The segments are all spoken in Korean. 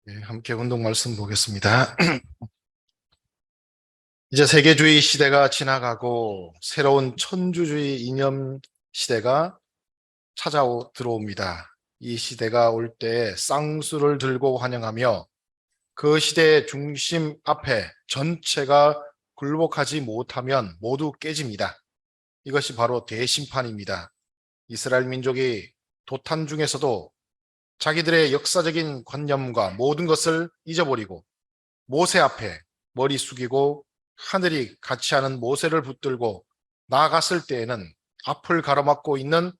네, 함께 운동 말씀 보겠습니다. 이제 세계주의 시대가 지나가고 새로운 천주주의 이념 시대가 들어옵니다. 이 시대가 올 때 쌍수를 들고 환영하며 그 시대의 중심 앞에 전체가 굴복하지 못하면 모두 깨집니다. 이것이 바로 대심판입니다. 이스라엘 민족이 도탄 중에서도 자기들의 역사적인 관념과 모든 것을 잊어버리고 모세 앞에 머리 숙이고 하늘이 같이 하는 모세를 붙들고 나아갔을 때에는 앞을 가로막고 있는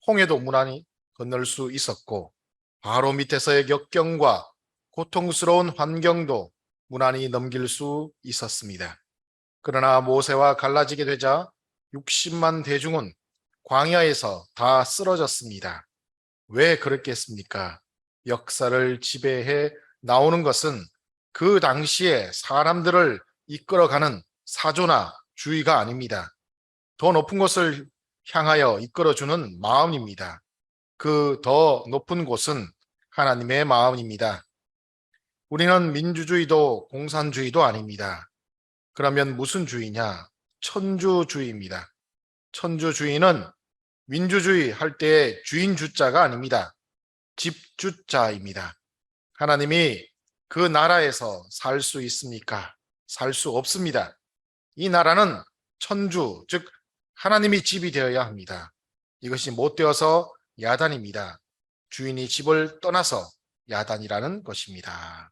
홍해도 무난히 건널 수 있었고 바로 밑에서의 역경과 고통스러운 환경도 무난히 넘길 수 있었습니다. 그러나 모세와 갈라지게 되자 60만 대중은 광야에서 다 쓰러졌습니다. 왜 그랬겠습니까? 역사를 지배해 나오는 것은 그 당시에 사람들을 이끌어가는 사조나 주의가 아닙니다. 더 높은 곳을 향하여 이끌어주는 마음입니다. 그 더 높은 곳은 하나님의 마음입니다. 우리는 민주주의도 공산주의도 아닙니다. 그러면 무슨 주의냐? 천주주의입니다. 천주주의는 민주주의 할 때의 주인 주자가 아닙니다. 집주자입니다. 하나님이 그 나라에서 살 수 있습니까? 살 수 없습니다. 이 나라는 천주, 즉 하나님이 집이 되어야 합니다. 이것이 못 되어서 야단입니다. 주인이 집을 떠나서 야단이라는 것입니다.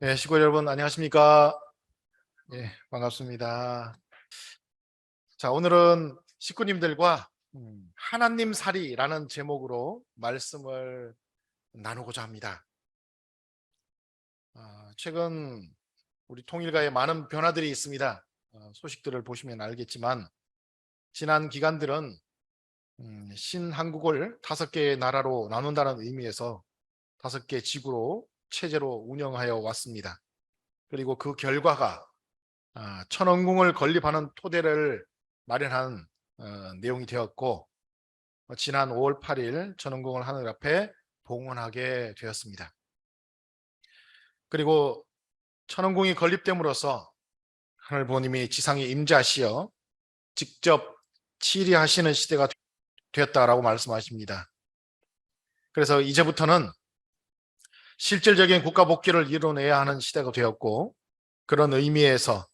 네, 시골 여러분 안녕하십니까? 네, 반갑습니다. 자, 오늘은 식구님들과 하나님 살이라는 제목으로 말씀을 나누고자 합니다. 최근 우리 통일가에 많은 변화들이 있습니다. 소식들을 보시면 알겠지만 지난 기간들은 신한국을 5개의 나라로 나눈다는 의미에서 5개 지구로 체제로 운영하여 왔습니다. 그리고 그 결과가 천원궁을 건립하는 토대를 마련한 내용이 되었고 지난 5월 8일 천원궁을 하늘 앞에 봉헌하게 되었습니다. 그리고 천원궁이 건립됨으로써 하늘 부모님이 지상에 임재하시어 직접 치리하시는 시대가 되었다라고 말씀하십니다. 그래서 이제부터는 실질적인 국가 복귀를 이뤄내야 하는 시대가 되었고 그런 의미에서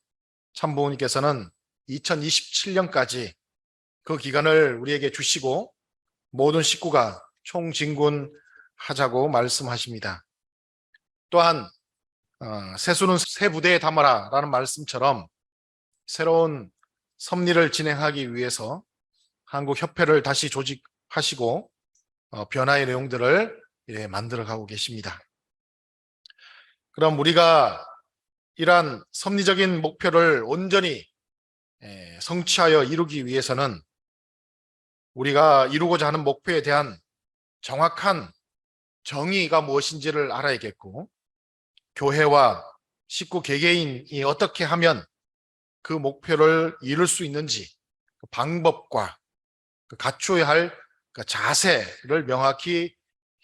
참부모님께서는 2027년까지 그 기간을 우리에게 주시고 모든 식구가 총진군하자고 말씀하십니다. 또한 세수는 새 부대에 담아라 라는 말씀처럼 새로운 섭리를 진행하기 위해서 한국협회를 다시 조직하시고 변화의 내용들을 만들어가고 계십니다. 그럼 우리가 이러한 섭리적인 목표를 온전히 성취하여 이루기 위해서는 우리가 이루고자 하는 목표에 대한 정확한 정의가 무엇인지를 알아야겠고 교회와 식구 개개인이 어떻게 하면 그 목표를 이룰 수 있는지 그 방법과 그 갖춰야 할 그 자세를 명확히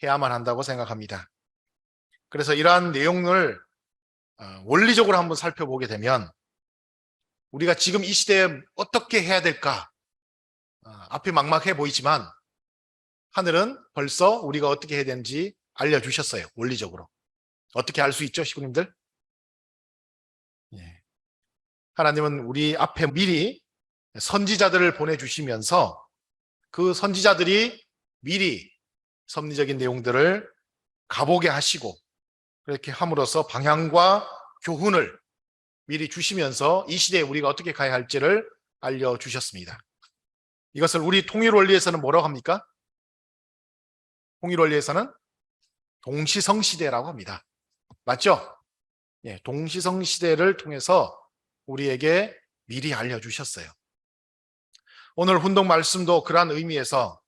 해야만 한다고 생각합니다. 그래서 이러한 내용을 원리적으로 한번 살펴보게 되면 우리가 지금 이 시대에 어떻게 해야 될까? 앞이 막막해 보이지만 하늘은 벌써 우리가 어떻게 해야 되는지 알려주셨어요. 원리적으로. 어떻게 알 수 있죠, 시구님들? 예. 하나님은 우리 앞에 미리 선지자들을 보내주시면서 그 선지자들이 미리 섭리적인 내용들을 가보게 하시고 그렇게 함으로써 방향과 교훈을 미리 주시면서 이 시대에 우리가 어떻게 가야 할지를 알려주셨습니다. 이것을 우리 통일원리에서는 뭐라고 합니까? 통일원리에서는 동시성시대라고 합니다. 맞죠? 예, 동시성시대를 통해서 우리에게 미리 알려주셨어요. 오늘 훈독 말씀도 그러한 의미에서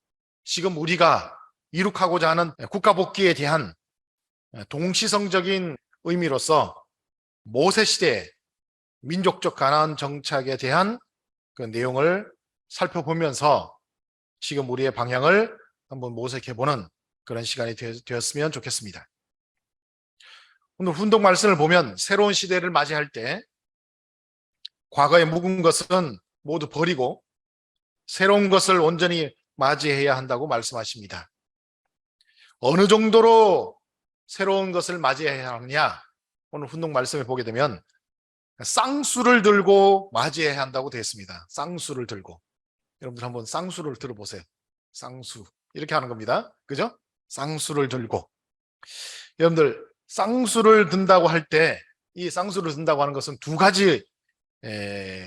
지금 우리가 이룩하고자 하는 국가복귀에 대한 동시성적인 의미로서 모세시대 민족적 가나안 정착에 대한 그 내용을 살펴보면서 지금 우리의 방향을 한번 모색해보는 그런 시간이 되었으면 좋겠습니다. 오늘 훈독 말씀을 보면 새로운 시대를 맞이할 때 과거에 묵은 것은 모두 버리고 새로운 것을 온전히 맞이해야 한다고 말씀하십니다. 어느 정도로 새로운 것을 맞이해야 하느냐? 오늘 훈독 말씀을 보게 되면 쌍수를 들고 맞이해야 한다고 되어 있습니다. 쌍수를 들고. 여러분들 한번 쌍수를 들어보세요. 쌍수. 이렇게 하는 겁니다. 그죠? 쌍수를 들고. 여러분들 쌍수를 든다고 할 때 이 쌍수를 든다고 하는 것은 두 가지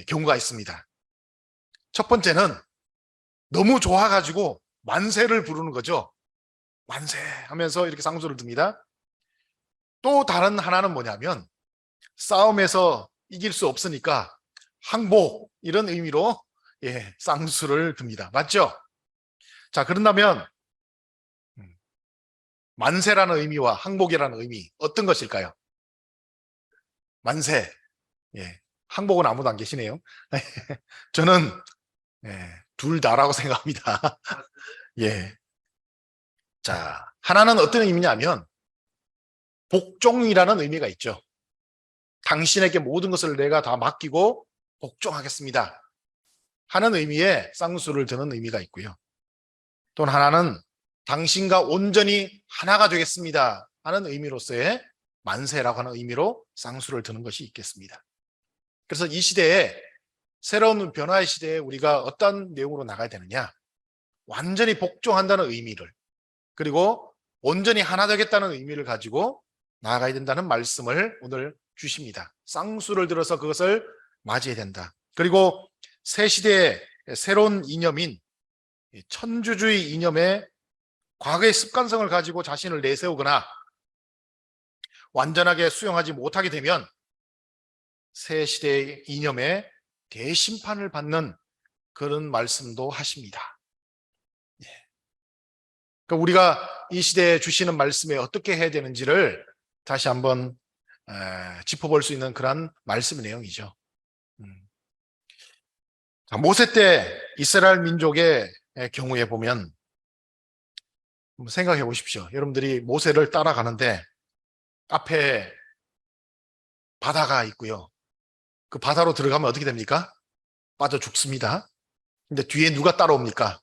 경우가 있습니다. 첫 번째는 너무 좋아가지고 만세를 부르는 거죠. 만세 하면서 이렇게 쌍수를 듭니다. 또 다른 하나는 뭐냐면 싸움에서 이길 수 없으니까 항복 이런 의미로 쌍수를 듭니다. 맞죠? 자, 그런다면 만세라는 의미와 항복이라는 의미 어떤 것일까요? 만세. 항복은 아무도 안 계시네요. 저는 둘 다라고 생각합니다. 자, 하나는 어떤 의미냐면 복종이라는 의미가 있죠. 당신에게 모든 것을 내가 다 맡기고 복종하겠습니다 하는 의미의 쌍수를 드는 의미가 있고요. 또 하나는 당신과 온전히 하나가 되겠습니다 하는 의미로서의 만세라고 하는 의미로 쌍수를 드는 것이 있겠습니다. 그래서 이 시대에 새로운 변화의 시대에 우리가 어떤 내용으로 나가야 되느냐, 완전히 복종한다는 의미를, 그리고 온전히 하나 되겠다는 의미를 가지고 나아가야 된다는 말씀을 오늘 주십니다. 쌍수를 들어서 그것을 맞이해야 된다. 그리고 새 시대의 새로운 이념인 천주주의 이념의 과거의 습관성을 가지고 자신을 내세우거나 완전하게 수용하지 못하게 되면 새 시대의 이념에 대심판을 받는 그런 말씀도 하십니다. 그러니까 우리가 이 시대에 주시는 말씀에 어떻게 해야 되는지를 다시 한번 짚어볼 수 있는 그런 말씀의 내용이죠. 모세 때 이스라엘 민족의 경우에 보면 한번 생각해 보십시오. 여러분들이 모세를 따라가는데 앞에 바다가 있고요. 그 바다로 들어가면 어떻게 됩니까? 빠져 죽습니다. 근데 뒤에 누가 따라옵니까?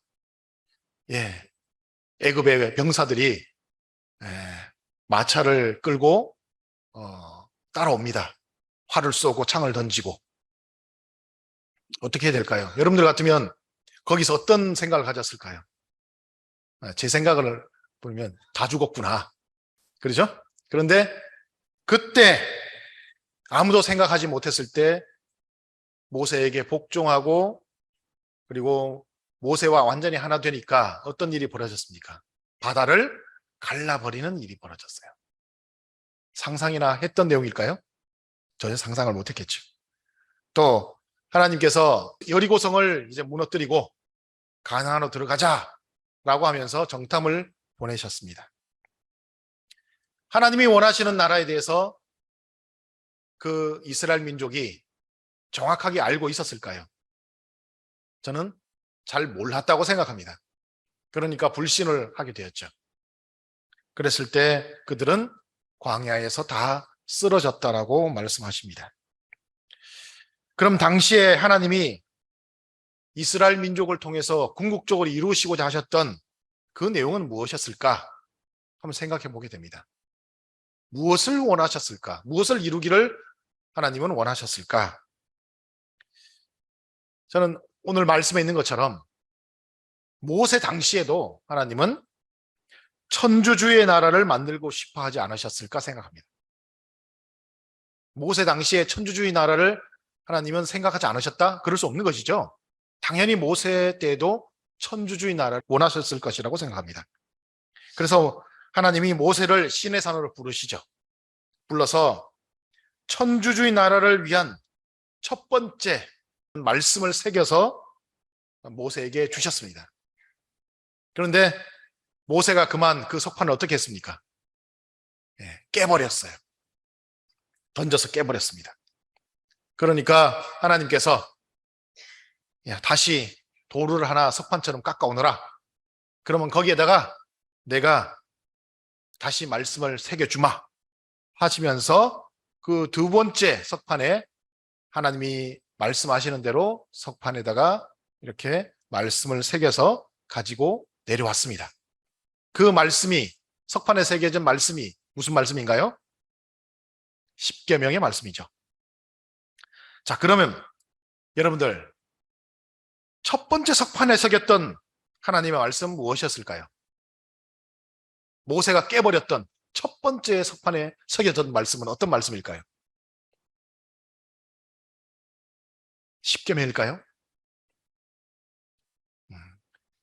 애굽의 병사들이 마차를 끌고 따라옵니다. 활을 쏘고 창을 던지고. 어떻게 해야 될까요? 여러분들 같으면 거기서 어떤 생각을 가졌을까요? 제 생각을 보면 다 죽었구나. 그렇죠? 그런데 그때 아무도 생각하지 못했을 때 모세에게 복종하고 그리고 모세와 완전히 하나 되니까 어떤 일이 벌어졌습니까? 바다를 갈라버리는 일이 벌어졌어요. 상상이나 했던 내용일까요? 전혀 상상을 못했겠죠. 또 하나님께서 여리고성을 이제 무너뜨리고 가나안으로 들어가자라고 하면서 정탐을 보내셨습니다. 하나님이 원하시는 나라에 대해서 그 이스라엘 민족이 정확하게 알고 있었을까요? 저는 잘 몰랐다고 생각합니다. 그러니까 불신을 하게 되었죠. 그랬을 때 그들은 광야에서 다 쓰러졌다라고 말씀하십니다. 그럼 당시에 하나님이 이스라엘 민족을 통해서 궁극적으로 이루시고자 하셨던 그 내용은 무엇이었을까? 한번 생각해 보게 됩니다. 무엇을 원하셨을까? 무엇을 이루기를 하나님은 원하셨을까? 저는 오늘 말씀에 있는 것처럼 모세 당시에도 하나님은 천주주의 나라를 만들고 싶어 하지 않으셨을까 생각합니다. 모세 당시에 천주주의 나라를 하나님은 생각하지 않으셨다? 그럴 수 없는 것이죠. 당연히 모세 때도 천주주의 나라를 원하셨을 것이라고 생각합니다. 그래서 하나님이 모세를 시내 산으로 부르시죠. 불러서 천주주의 나라를 위한 첫 번째 말씀을 새겨서 모세에게 주셨습니다. 그런데 모세가 그만 그 석판을 어떻게 했습니까? 깨버렸어요. 던져서 깨버렸습니다. 그러니까 하나님께서 다시 돌을 하나 석판처럼 깎아오너라. 그러면 거기에다가 내가 다시 말씀을 새겨주마 하시면서 그 두 번째 석판에 하나님이 말씀하시는 대로 석판에다가 이렇게 말씀을 새겨서 가지고 내려왔습니다. 그 말씀이, 석판에 새겨진 말씀이 무슨 말씀인가요? 십계명의 말씀이죠. 자, 그러면 여러분들, 첫 번째 석판에 새겼던 하나님의 말씀 무엇이었을까요? 모세가 깨버렸던 첫 번째 석판에 새겨진 말씀은 어떤 말씀일까요? 십계명일까요?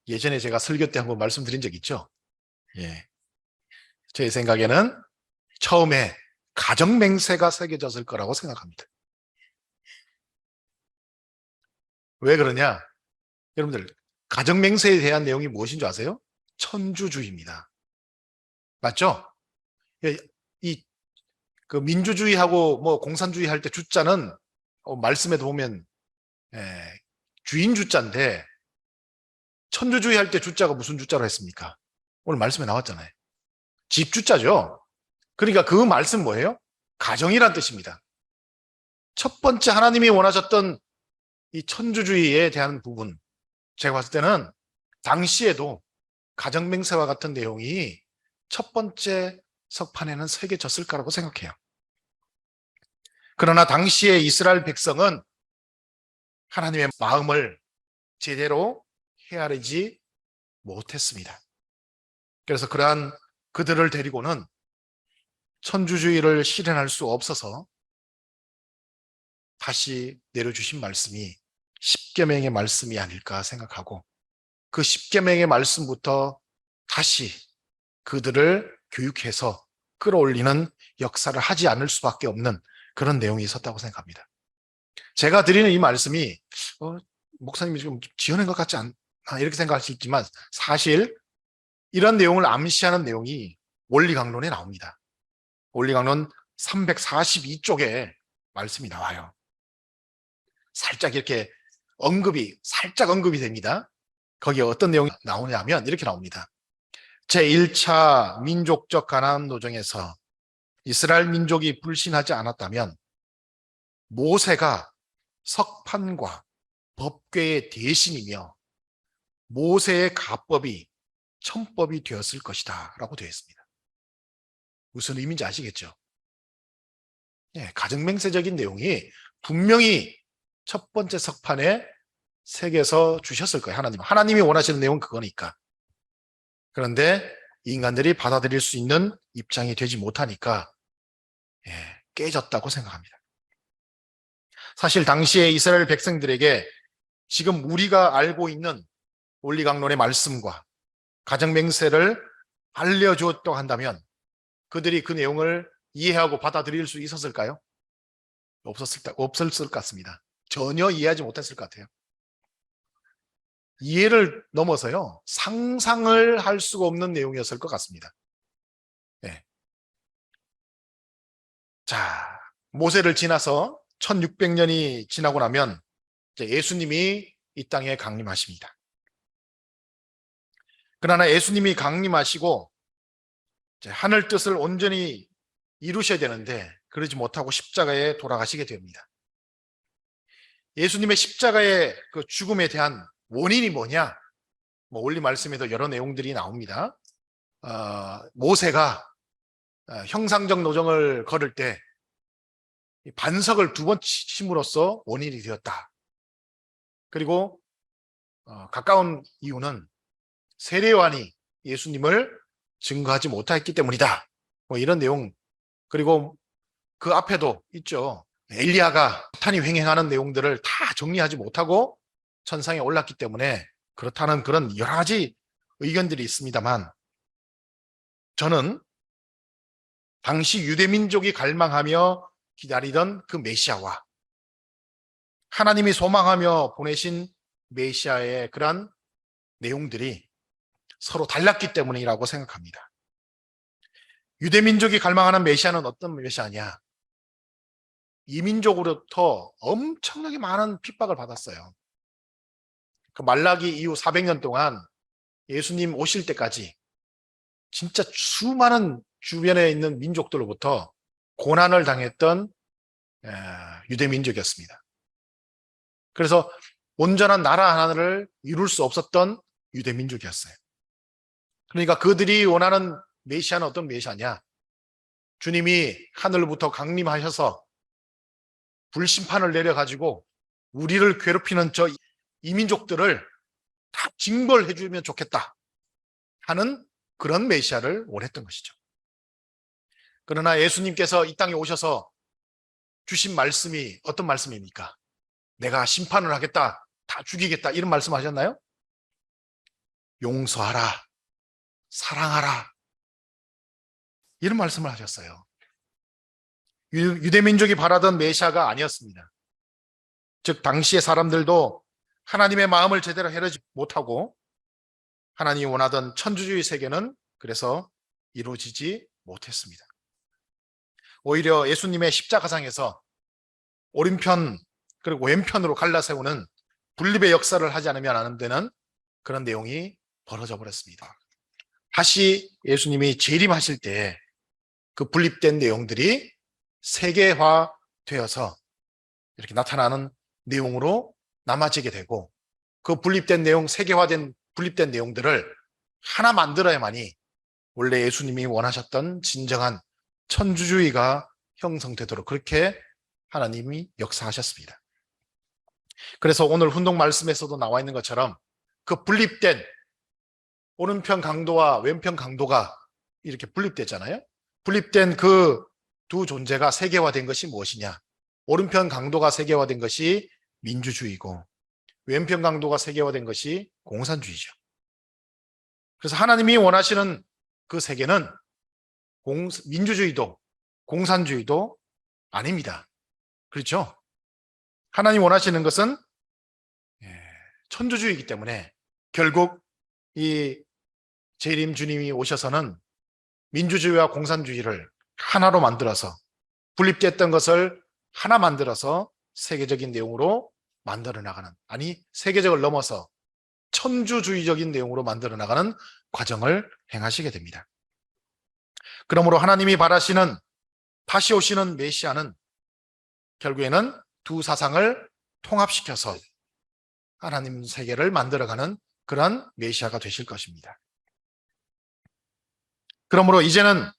예전에 제가 설교 때 한번 말씀드린 적 있죠? 예. 제 생각에는 처음에 가정맹세가 새겨졌을 거라고 생각합니다. 왜 그러냐? 여러분들, 가정맹세에 대한 내용이 무엇인 줄 아세요? 천주주의입니다. 맞죠? 예, 그 민주주의하고 뭐 공산주의 할 때 주자는 말씀에도 보면 주인 주자인데, 천주주의 할 때 주자가 무슨 주자로 했습니까? 오늘 말씀에 나왔잖아요. 집주자죠. 그러니까 그 말씀 뭐예요? 가정이란 뜻입니다. 첫 번째 하나님이 원하셨던 이 천주주의에 대한 부분, 제가 봤을 때는 당시에도 가정맹세와 같은 내용이 첫 번째 석판에는 새겨졌을 거라고 생각해요. 그러나 당시에 이스라엘 백성은 하나님의 마음을 제대로 헤아리지 못했습니다. 그래서 그러한 그들을 데리고는 천주주의를 실현할 수 없어서 다시 내려주신 말씀이 십계명의 말씀이 아닐까 생각하고, 그 십계명의 말씀부터 다시 그들을 교육해서 끌어올리는 역사를 하지 않을 수밖에 없는 그런 내용이 있었다고 생각합니다. 제가 드리는 이 말씀이 목사님이 좀 지어낸 것 같지 않나 이렇게 생각할 수 있지만, 사실 이런 내용을 암시하는 내용이 원리강론에 나옵니다. 원리강론 342쪽에 말씀이 나와요. 살짝 이렇게 살짝 언급이 됩니다. 거기에 어떤 내용이 나오냐면 이렇게 나옵니다. 제1차 민족적 가나안 노정에서 이스라엘 민족이 불신하지 않았다면 모세가 석판과 법궤의 대신이며 모세의 가법이 천법이 되었을 것이다 라고 되어 있습니다. 무슨 의미인지 아시겠죠? 예, 가정맹세적인 내용이 분명히 첫 번째 석판에 새겨서 주셨을 거예요. 하나님이 원하시는 내용은 그거니까. 그런데 인간들이 받아들일 수 있는 입장이 되지 못하니까 깨졌다고 생각합니다. 사실 당시에 이스라엘 백성들에게 지금 우리가 알고 있는 원리강론의 말씀과 가정맹세를 알려주었다고 한다면 그들이 그 내용을 이해하고 받아들일 수 있었을까요? 없었을 것 같습니다. 전혀 이해하지 못했을 것 같아요. 이해를 넘어서요, 상상을 할 수가 없는 내용이었을 것 같습니다. 네. 자, 모세를 지나서 1600년이 지나고 나면 이제 예수님이 이 땅에 강림하십니다. 그러나 예수님이 강림하시고 이제 하늘 뜻을 온전히 이루셔야 되는데 그러지 못하고 십자가에 돌아가시게 됩니다. 예수님의 십자가의 그 죽음에 대한 원인이 뭐냐? 원리 말씀에도 여러 내용들이 나옵니다. 모세가 형상적 노정을 걸을 때 반석을 2번 침으로써 원인이 되었다. 그리고 가까운 이유는 세례요한이 예수님을 증거하지 못했기 때문이다. 이런 내용. 그리고 그 앞에도 있죠. 엘리야가 사탄이 횡행하는 내용들을 다 정리하지 못하고 천상에 올랐기 때문에 그렇다는 그런 여러 가지 의견들이 있습니다만, 저는 당시 유대민족이 갈망하며 기다리던 그 메시아와 하나님이 소망하며 보내신 메시아의 그러한 내용들이 서로 달랐기 때문이라고 생각합니다. 유대민족이 갈망하는 메시아는 어떤 메시아냐? 이민족으로부터 엄청나게 많은 핍박을 받았어요. 그 말라기 이후 400년 동안 예수님 오실 때까지 진짜 수많은 주변에 있는 민족들로부터 고난을 당했던 유대 민족이었습니다. 그래서 온전한 나라 하나를 이룰 수 없었던 유대 민족이었어요. 그러니까 그들이 원하는 메시아는 어떤 메시아냐? 주님이 하늘부터 강림하셔서 불심판을 내려가지고 우리를 괴롭히는 저 이민족들을 다 징벌해 주면 좋겠다 하는 그런 메시아를 원했던 것이죠. 그러나 예수님께서 이 땅에 오셔서 주신 말씀이 어떤 말씀입니까? 내가 심판을 하겠다, 다 죽이겠다 이런 말씀하셨나요? 용서하라, 사랑하라 이런 말씀을 하셨어요. 유대민족이 바라던 메시아가 아니었습니다. 즉 당시의 사람들도 하나님의 마음을 제대로 헤아리지 못하고 하나님이 원하던 천주주의 세계는 그래서 이루어지지 못했습니다. 오히려 예수님의 십자가상에서 오른편 그리고 왼편으로 갈라세우는 분립의 역사를 하지 않으면 안 되는 그런 내용이 벌어져 버렸습니다. 다시 예수님이 재림하실 때 그 분립된 내용들이 세계화되어서 이렇게 나타나는 내용으로 남아지게 되고 그 분립된 내용, 세계화된 분립된 내용들을 하나 만들어야만이 원래 예수님이 원하셨던 진정한 천주주의가 형성되도록 그렇게 하나님이 역사하셨습니다. 그래서 오늘 훈독 말씀에서도 나와 있는 것처럼 그 분립된 오른편 강도와 왼편 강도가 이렇게 분립됐잖아요. 분립된 그 두 존재가 세계화된 것이 무엇이냐? 오른편 강도가 세계화된 것이 민주주의고 왼편 강도가 세계화된 것이 공산주의죠. 그래서 하나님이 원하시는 그 세계는 민주주의도 공산주의도 아닙니다. 그렇죠? 하나님 원하시는 것은 천주주의이기 때문에 결국 이 재림 주님이 오셔서는 민주주의와 공산주의를 하나로 만들어서 분립됐던 것을 하나 만들어서 세계적인 내용으로 만들어 나가는, 아니 세계적을 넘어서 천주주의적인 내용으로 만들어 나가는 과정을 행하시게 됩니다. 그러므로 하나님이 바라시는 다시 오시는 메시아는 결국에는 두 사상을 통합시켜서 하나님 세계를 만들어가는 그런 메시아가 되실 것입니다. 그러므로 이제는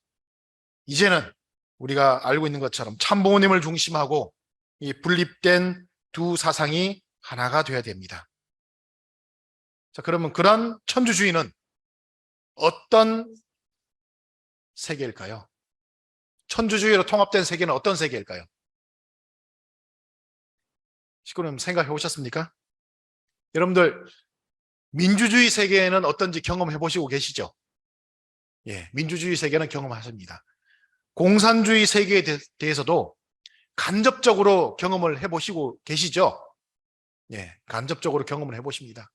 우리가 알고 있는 것처럼 참부모님을 중심하고 이 분립된 두 사상이 하나가 되어야 됩니다. 자, 그러면 그런 천주주의는 어떤 세계일까요? 천주주의로 통합된 세계는 어떤 세계일까요? 식구님 생각해 보셨습니까? 여러분들 민주주의 세계에는 어떤지 경험해 보시고 계시죠? 예, 민주주의 세계는 경험하십니다. 공산주의 세계에 대해서도 간접적으로 경험을 해보시고 계시죠? 예, 간접적으로 경험을 해보십니다.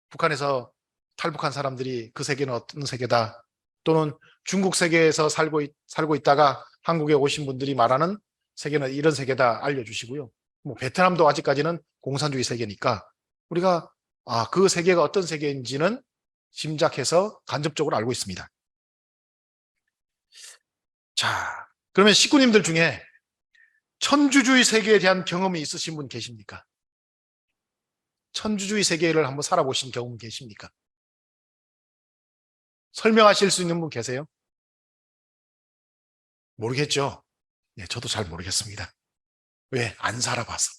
북한에서 탈북한 사람들이 그 세계는 어떤 세계다, 또는 중국 세계에서 살고 있다가 한국에 오신 분들이 말하는 세계는 이런 세계다 알려주시고요. 뭐 베트남도 아직까지는 공산주의 세계니까 우리가 그 세계가 어떤 세계인지는 짐작해서 간접적으로 알고 있습니다. 자, 그러면 식구님들 중에 천주주의 세계에 대한 경험이 있으신 분 계십니까? 천주주의 세계를 한번 살아보신 경험 계십니까? 설명하실 수 있는 분 계세요? 모르겠죠? 네, 저도 잘 모르겠습니다. 왜? 안 살아봐서.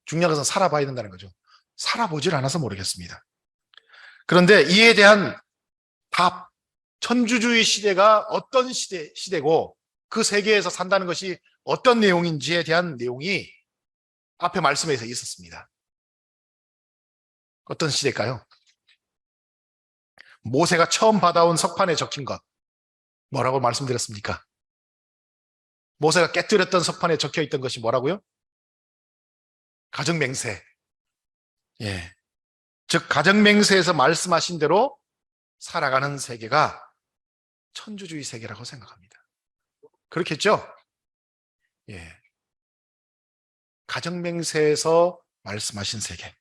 중요한 것은 살아봐야 된다는 거죠. 살아보질 않아서 모르겠습니다. 그런데 이에 대한 답, 천주주의 시대가 어떤 시대고 그 세계에서 산다는 것이 어떤 내용인지에 대한 내용이 앞에 말씀에서 있었습니다. 어떤 시대일까요? 모세가 처음 받아온 석판에 적힌 것, 뭐라고 말씀드렸습니까? 모세가 깨뜨렸던 석판에 적혀 있던 것이 뭐라고요? 가정맹세. 예. 즉 가정맹세에서 말씀하신 대로 살아가는 세계가 천주주의 세계라고 생각합니다. 그렇겠죠? 예. 가정맹세에서 말씀하신 세계.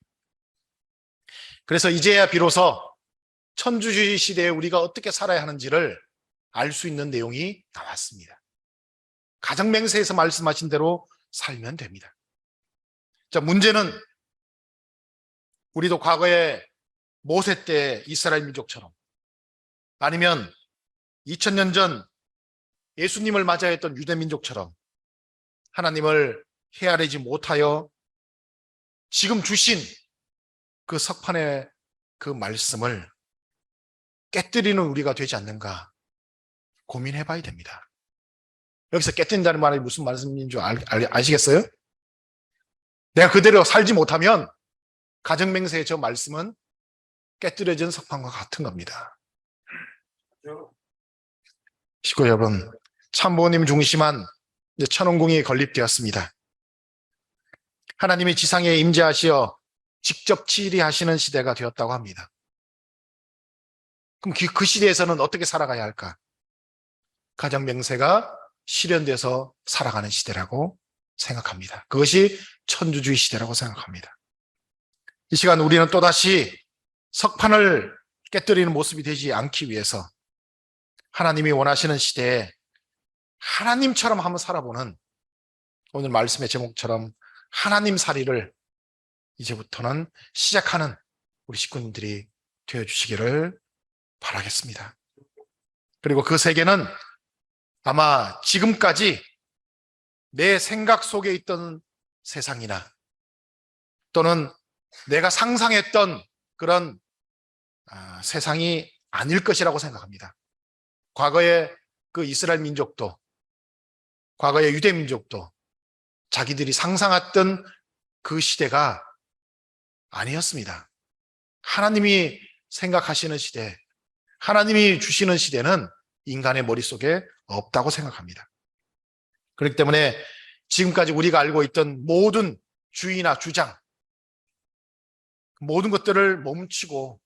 그래서 이제야 비로소 천주주의 시대에 우리가 어떻게 살아야 하는지를 알 수 있는 내용이 나왔습니다. 가정맹세에서 말씀하신 대로 살면 됩니다. 자, 문제는 우리도 과거에 모세 때 이스라엘 민족처럼 아니면 2000년 전 예수님을 맞이했던 유대 민족처럼 하나님을 헤아리지 못하여 지금 주신 그 석판의 그 말씀을 깨뜨리는 우리가 되지 않는가 고민해 봐야 됩니다. 여기서 깨뜨린다는 말이 무슨 말씀인 줄 아시겠어요? 내가 그대로 살지 못하면 가정맹세의 저 말씀은 깨뜨려진 석판과 같은 겁니다. 식구 여러분, 참부모님 중심한 천원궁이 건립되었습니다. 하나님이 지상에 임재하시어 직접 치리하시는 시대가 되었다고 합니다. 그럼 그 시대에서는 어떻게 살아가야 할까? 가정맹세가 실현돼서 살아가는 시대라고 생각합니다. 그것이 천주주의 시대라고 생각합니다. 이 시간 우리는 또다시 석판을 깨뜨리는 모습이 되지 않기 위해서 하나님이 원하시는 시대에 하나님처럼 한번 살아보는 오늘 말씀의 제목처럼 하나님 살이를 이제부터는 시작하는 우리 식구님들이 되어주시기를 바라겠습니다. 그리고 그 세계는 아마 지금까지 내 생각 속에 있던 세상이나 또는 내가 상상했던 그런 세상이 아닐 것이라고 생각합니다. 과거에 그 이스라엘 민족도 과거의 유대 민족도 자기들이 상상했던 그 시대가 아니었습니다. 하나님이 생각하시는 시대, 하나님이 주시는 시대는 인간의 머릿속에 없다고 생각합니다. 그렇기 때문에 지금까지 우리가 알고 있던 모든 주의나 주장, 모든 것들을 멈추고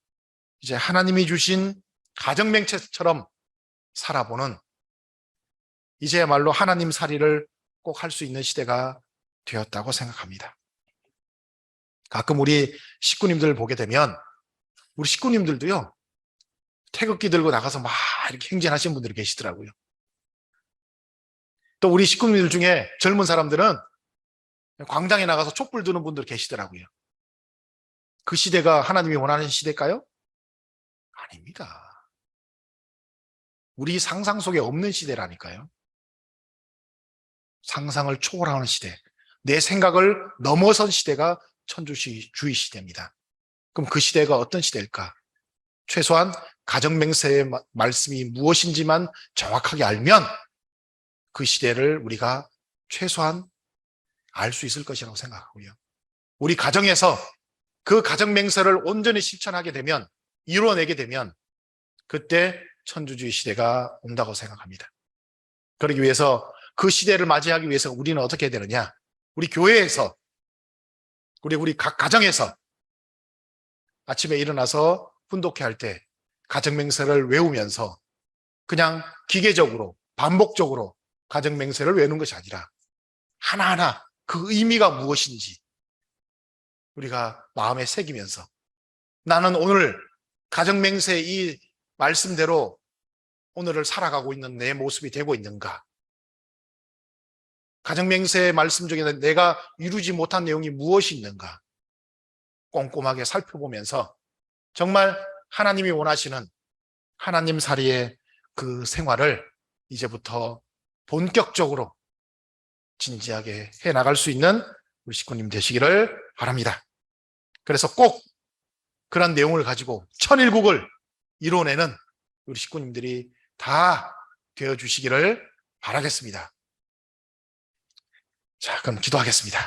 이제 하나님이 주신 가정맹세처럼 살아보는 이제야말로 하나님 살이를 꼭 할 수 있는 시대가 되었다고 생각합니다. 가끔 우리 식구님들 보게 되면 우리 식구님들도요, 태극기 들고 나가서 막 이렇게 행진하시는 분들이 계시더라고요. 또 우리 식구님들 중에 젊은 사람들은 광장에 나가서 촛불 드는 분들 계시더라고요. 그 시대가 하나님이 원하는 시대일까요? 아닙니다. 우리 상상 속에 없는 시대라니까요. 상상을 초월하는 시대, 내 생각을 넘어선 시대가 천주주의 시대입니다. 그럼 그 시대가 어떤 시대일까? 최소한 가정맹세의 말씀이 무엇인지만 정확하게 알면 그 시대를 우리가 최소한 알 수 있을 것이라고 생각하고요. 우리 가정에서 그 가정맹세를 온전히 실천하게 되면, 이루어내게 되면 그때 천주주의 시대가 온다고 생각합니다. 그러기 위해서 그 시대를 맞이하기 위해서 우리는 어떻게 해야 되느냐? 우리 교회에서, 우리 각 가정에서 아침에 일어나서 훈독회 할 때 가정맹세를 외우면서 그냥 기계적으로 반복적으로 가정맹세를 외우는 것이 아니라 하나하나 그 의미가 무엇인지 우리가 마음에 새기면서 나는 오늘 가정맹세 이 말씀대로 오늘을 살아가고 있는 내 모습이 되고 있는가? 가정맹세의 말씀 중에 내가 이루지 못한 내용이 무엇이 있는가? 꼼꼼하게 살펴보면서 정말 하나님이 원하시는 하나님 살이의 그 생활을 이제부터 본격적으로 진지하게 해나갈 수 있는 우리 식구님 되시기를 바랍니다. 그래서 꼭 그런 내용을 가지고 천일국을 이뤄내는 우리 식구님들이 다 되어주시기를 바라겠습니다. 자, 그럼 기도하겠습니다.